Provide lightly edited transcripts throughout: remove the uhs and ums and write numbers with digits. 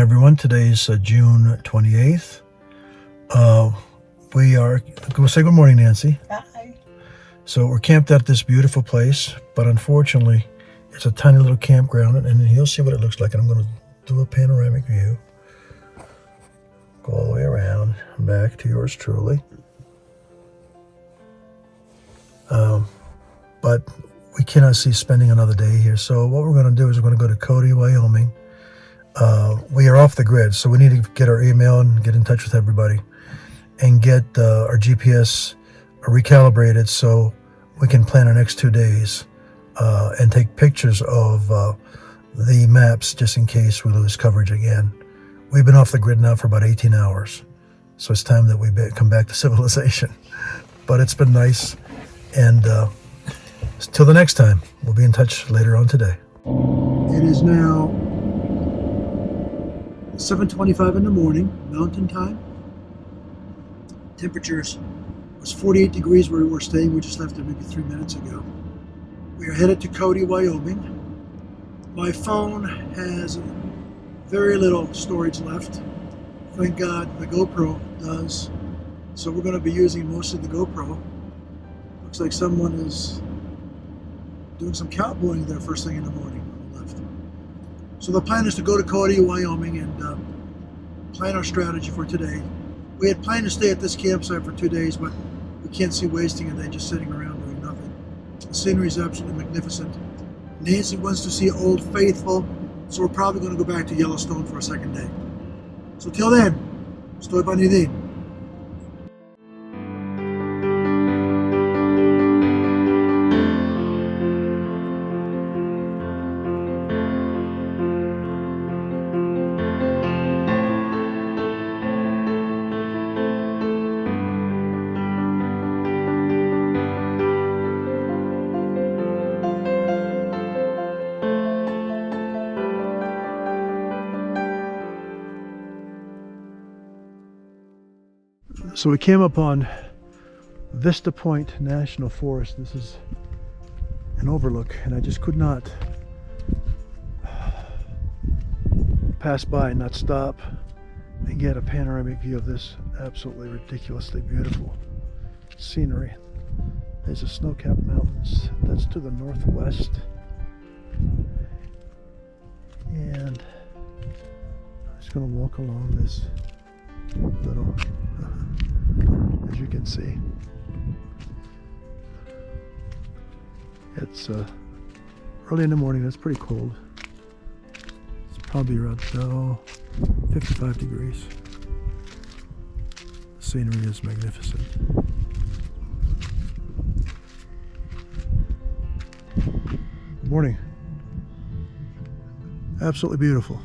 everyone. Today's June 28th. We'll say good morning, Nancy. Hi. So we're camped at this beautiful place, but unfortunately, it's a tiny little campground, and you'll see what it looks like. And I'm going to do a panoramic view. Go all the way around and back to yours truly. But we cannot see spending another day here. So what we're going to do is we're going to go to Cody, Wyoming. We are off the grid, so we need to get our email and get in touch with everybody and get our GPS recalibrated so we can plan our next 2 days and take pictures of the maps just in case we lose coverage again. We've been off the grid now for about 18 hours, so it's time that we come back to civilization. But it's been nice, and till the next time, we'll be in touch later on today. It is now 7:25 in the morning, mountain time. Temperatures was 48 degrees where we were staying. We just left there maybe 3 minutes ago. We are headed to Cody, Wyoming. My phone has very little storage left. Thank God the GoPro does. So we're going to be using most of the GoPro. Looks like someone is doing some cowboying there first thing in the morning on the left. So the plan is to go to Cody, Wyoming, and plan our strategy for today. We had planned to stay at this campsite for 2 days, but we can't see wasting a day just sitting around doing nothing. The scenery is absolutely magnificent. Nancy wants to see Old Faithful, so we're probably going to go back to Yellowstone for a second day. So till then, estoy panidín. So we came upon Vista Point National Forest. This is an overlook, and I just could not pass by and not stop and get a panoramic view of this absolutely ridiculously beautiful scenery. There's the snow-capped mountains. That's to the northwest. And I'm just going to walk along this little, as you can see, it's early in the morning. It's pretty cold. It's probably around 55 degrees. The scenery is magnificent. Good morning. Absolutely beautiful.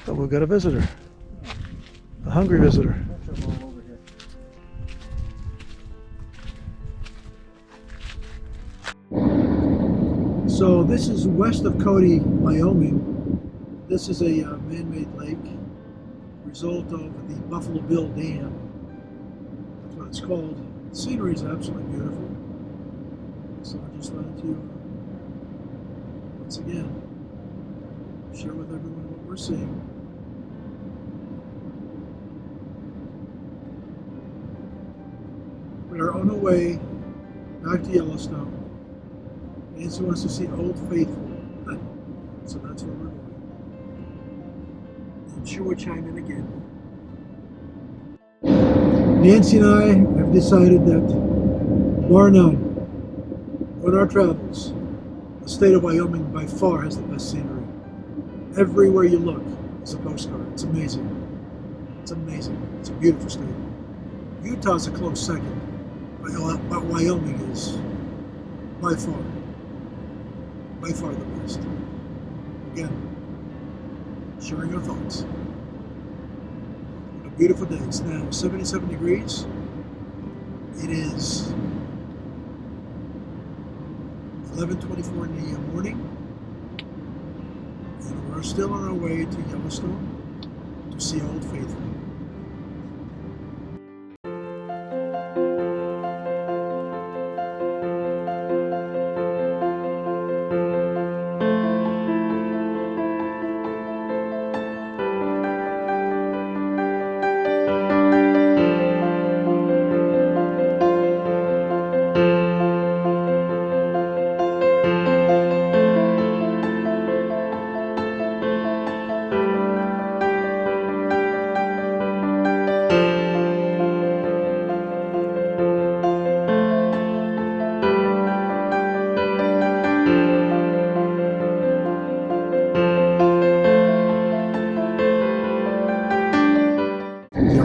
Oh, we've got a visitor, a hungry visitor. So this is west of Cody, Wyoming. This is a man-made lake, result of the Buffalo Bill Dam. That's what it's called. The scenery is absolutely beautiful. So I just wanted to, once again, share with everyone what we're seeing. We are on our way back to Yellowstone. Nancy wants to see Old Faithful, so that's where we're going. I'm sure we'll chime in again. Nancy and I have decided that, bar none, on our travels, the state of Wyoming by far has the best scenery. Everywhere you look is a postcard. It's amazing. It's amazing. It's a beautiful state. Utah's a close second. But Wyoming is by far the best. Again, sharing our thoughts. What a beautiful day. It's now 77 degrees. It is 11:24 in the morning. And we're still on our way to Yellowstone to see Old Faithful.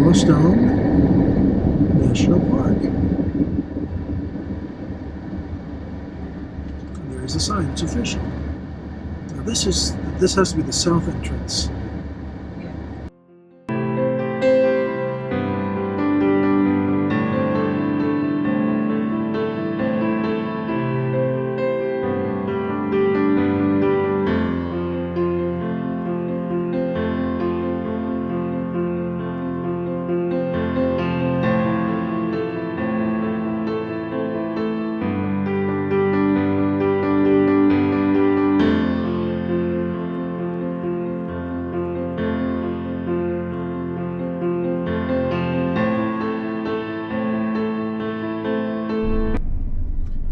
Yellowstone National Park. And there's the sign, it's official. Now this has to be the south entrance.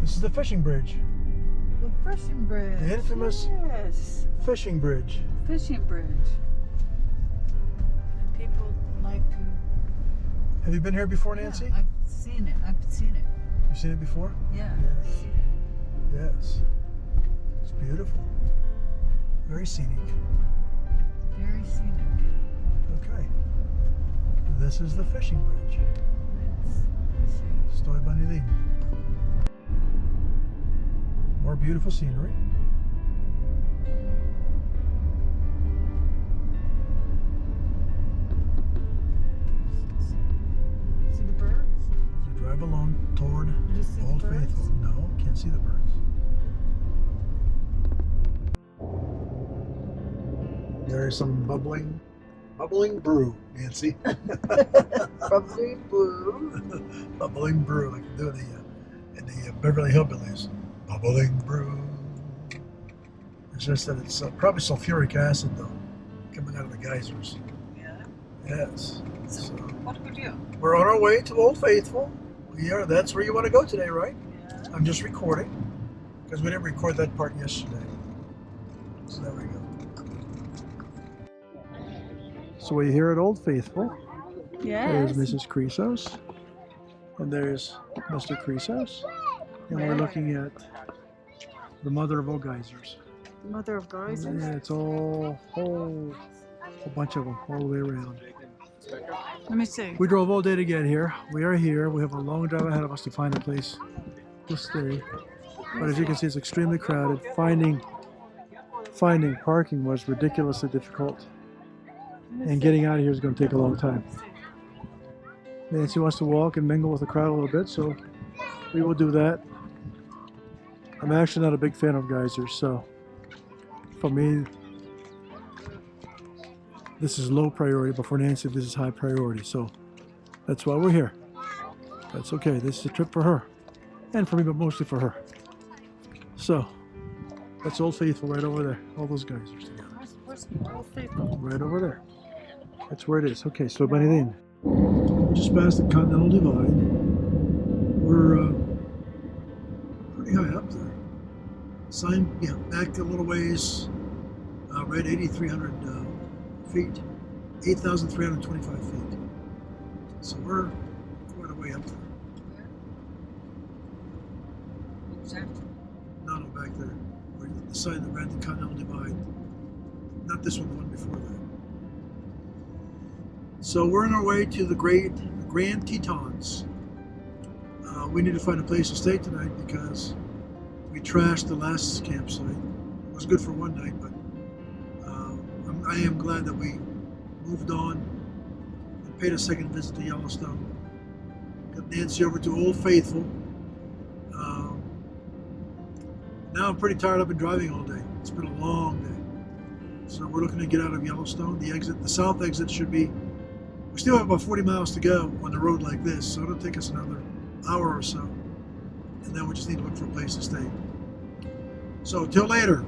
This is the fishing bridge. The fishing bridge. The infamous fishing bridge. Fishing bridge. And people like to... Have you been here before, Nancy? Yeah, I've seen it. You've seen it before? Yeah, Yes. I've seen it. Yes. It's beautiful. Very scenic. Very scenic. Okay. This is the fishing bridge. Let's see. Stoy Banilin. More beautiful scenery. See the birds? As we drive along toward You see Old the birds? Faithful. No, can't see the birds. There is some bubbling brew, Nancy. Probably blue. Bubbling brew, like they do in the Beverly Hillbillies. Bubbling brew. It's just that it's probably sulfuric acid, though, coming out of the geysers. Yeah. Yes. So, what do we do? We're on our way to Old Faithful. That's where you want to go today, right? Yeah. I'm just recording, because we didn't record that part yesterday. So there we go. So we're here at Old Faithful. Yes. There's Mrs. Chrysos, and there's Mr. Chrysos, and we're looking at the mother of all geysers. Mother of geysers? Yeah, it's a whole bunch of them all the way around. Let me see. We drove all day to get here. We are here. We have a long drive ahead of us to find a place to stay. But as you can see, it's extremely crowded. Finding parking was ridiculously difficult. And getting out of here is going to take a long time. Nancy wants to walk and mingle with the crowd a little bit, so we will do that. I'm actually not a big fan of geysers, so for me, this is low priority, but for Nancy, this is high priority, so that's why we're here. That's okay. This is a trip for her, and for me, but mostly for her. So, that's Old Faithful right over there. All those geysers together. Where's Old Faithful? Right over there. That's where it is. Okay, so Banilin. We just passed the Continental Divide. We're pretty high up there. Sign, yeah, back a little ways. Right, 8,300 feet, 8,325 feet. So we're quite a way up there. Exactly. No, back there. We're the side that ran the Continental Divide. Not this one, the one before that. So we're on our way to the Grand Tetons. We need to find a place to stay tonight because we trashed the last campsite. It was good for one night, but I am glad that we moved on and paid a second visit to Yellowstone. Got Nancy over to Old Faithful. Now I'm pretty tired. I've been driving all day. It's been a long day. So we're looking to get out of Yellowstone. The south exit should be, we still have about 40 miles to go on the road like this, so it'll take us another hour or so. And then we just need to look for a place to stay. So, till later.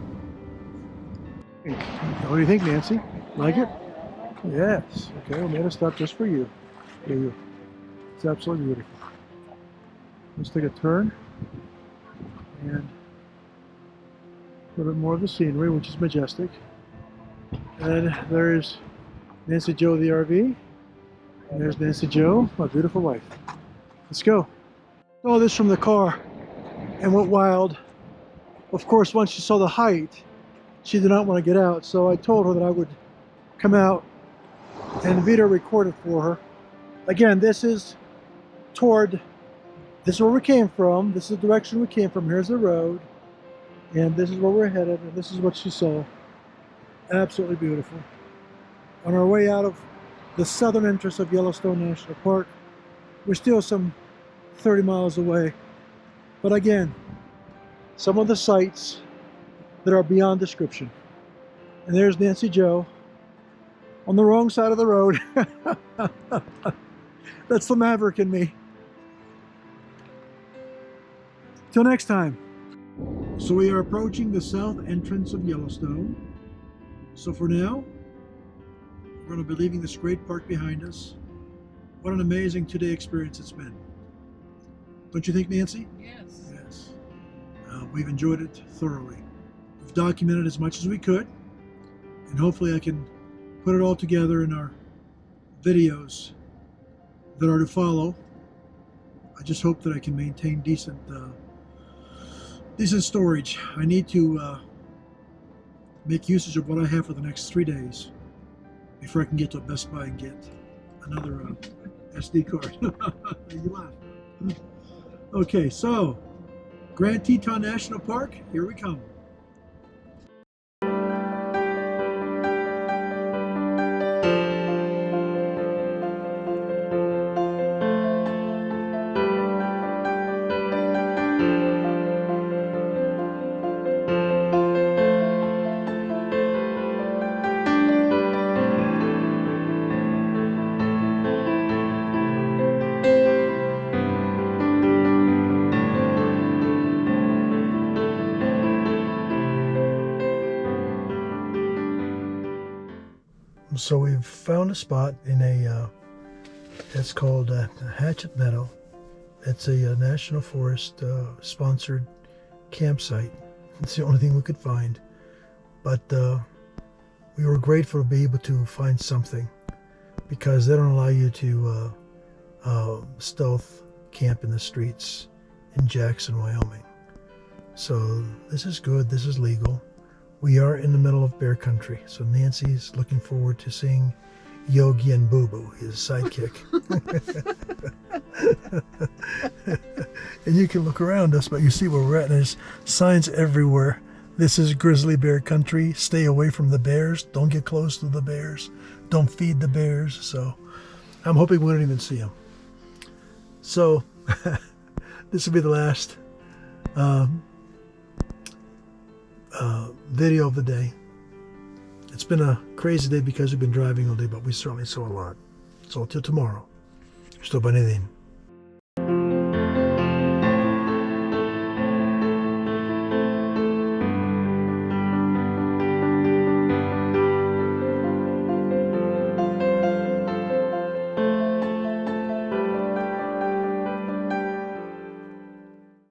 What do you think, Nancy? Like it? Yes. Okay, we made a stop just for you. There you go. It's absolutely beautiful. Let's take a turn and a little bit more of the scenery, which is majestic. And there's Nancy Joe the RV. And there's Nancy Joe, my beautiful wife. Let's go. Saw this from the car and went wild. Of course, once she saw the height, she did not want to get out. So I told her that I would come out and video record it for her. Again, this is where we came from. This is the direction we came from. Here's the road. And this is where we're headed. And this is what she saw. Absolutely beautiful. On our way out of the southern entrance of Yellowstone National Park, we're still some 30 miles away. But again, some of the sights that are beyond description. And there's Nancy Joe on the wrong side of the road. That's the maverick in me. Till next time. So we are approaching the south entrance of Yellowstone. So for now, we're going to be leaving this great park behind us. What an amazing two-day experience it's been. Don't you think, Nancy? Yes. Yes. We've enjoyed it thoroughly. We've documented as much as we could, and hopefully I can put it all together in our videos that are to follow. I just hope that I can maintain decent storage. I need to make usage of what I have for the next 3 days before I can get to a Best Buy and get another SD card. You laugh. Okay, so Grand Teton National Park, here we come. So we've found a spot in it's called Hatchet Meadow. It's a National Forest sponsored campsite. It's the only thing we could find. But we were grateful to be able to find something, because they don't allow you to stealth camp in the streets in Jackson, Wyoming. So this is good, this is legal. We are in the middle of bear country, so Nancy's looking forward to seeing Yogi and Boo Boo, his sidekick. And you can look around us, but you see where we're at, and there's signs everywhere. This is grizzly bear country. Stay away from the bears. Don't get close to the bears. Don't feed the bears. So I'm hoping we don't even see them. So this will be the last video of the day. It's been a crazy day because we've been driving all day, but we certainly saw a lot. So till tomorrow, estou bem,